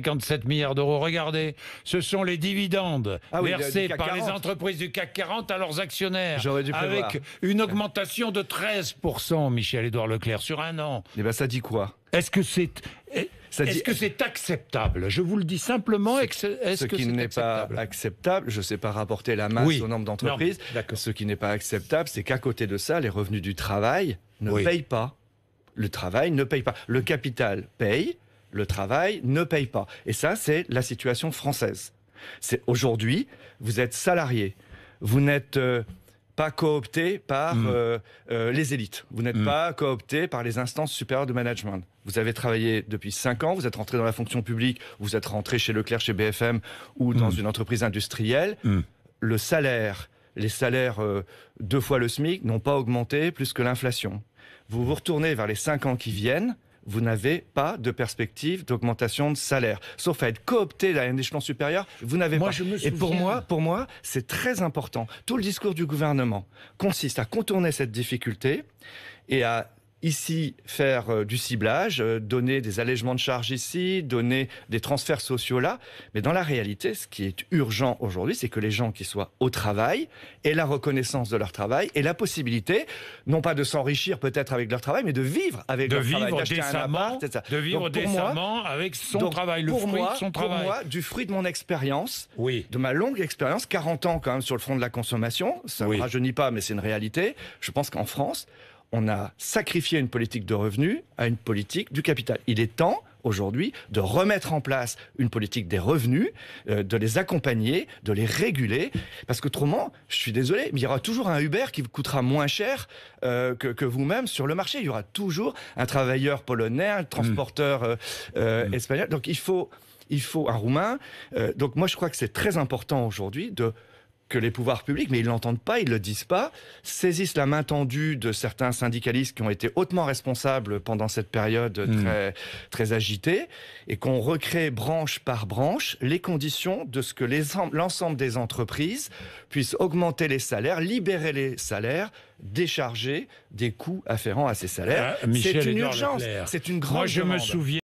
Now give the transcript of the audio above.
57 milliards d'euros. Regardez, ce sont les dividendes versés CAC par 40. les entreprises du CAC 40 à leurs actionnaires. J'aurais dû prévoir. Avec une augmentation de 13%, Michel-Édouard Leclerc, sur un an. Eh ben, ça dit quoi? Est-ce que c'est... Ça dit- Est-ce que c'est acceptable? Je vous le dis simplement. Est-ce Ce que qui c'est n'est pas acceptable? acceptable, je ne sais pas rapporter la masse Oui. au nombre d'entreprises. Non, d'accord. Ce qui n'est pas acceptable, c'est qu'à côté de ça, les revenus du travail ne Oui. payent pas. Le travail ne paye pas. Le capital paye, le travail ne paye pas. Et ça, c'est la situation française. C'est aujourd'hui, vous êtes salarié, vous n'êtes pas coopté par les élites, vous n'êtes pas coopté par les instances supérieures de management. Vous avez travaillé depuis 5 ans, vous êtes rentré dans la fonction publique, vous êtes rentré chez Leclerc, chez BFM ou dans une entreprise industrielle. Le salaire, les salaires 2 fois le SMIC n'ont pas augmenté plus que l'inflation. Vous vous retournez vers les 5 ans qui viennent, vous n'avez pas de perspective d'augmentation de salaire. Sauf à être coopté à un échelon supérieur, vous n'avez pas. Je me Et pour souviens. moi, c'est très important. Tout le discours du gouvernement consiste à contourner cette difficulté et à ici faire du ciblage, donner des allègements de charges ici, donner des transferts sociaux là. Mais dans la réalité, ce qui est urgent aujourd'hui, c'est que les gens qui soient au travail aient la reconnaissance de leur travail et la possibilité, non pas de s'enrichir peut-être avec leur travail, mais de vivre avec De leur travail, vivre d'acheter un décemment, appart, etc. de vivre Donc, pour moi, décemment avec son donc, travail, le pour fruit moi, de son pour travail. moi, du fruit de mon expérience, Oui. de ma longue expérience, 40 ans quand même sur le front de la consommation, ça ne Oui. me rajeunit pas, mais c'est une réalité. Je pense qu'en France, on a sacrifié une politique de revenus à une politique du capital. Il est temps, aujourd'hui, de remettre en place une politique des revenus, de les accompagner, de les réguler, parce qu'autrement, je suis désolé, mais il y aura toujours un Uber qui vous coûtera moins cher que vous-même sur le marché. Il y aura toujours un travailleur polonais, un transporteur espagnol. Donc il faut un Roumain. Donc moi, je crois que c'est très important aujourd'hui que les pouvoirs publics, mais ils l'entendent pas, ils le disent pas, saisissent la main tendue de certains syndicalistes qui ont été hautement responsables pendant cette période très, très agitée, et qu'on recrée branche par branche les conditions de ce que l'ensemble des entreprises puissent augmenter les salaires, libérer les salaires, décharger des coûts afférents à ces salaires. C'est une Michel-Édouard urgence, Leclerc. c'est une grande Moi, je me demande. souviens.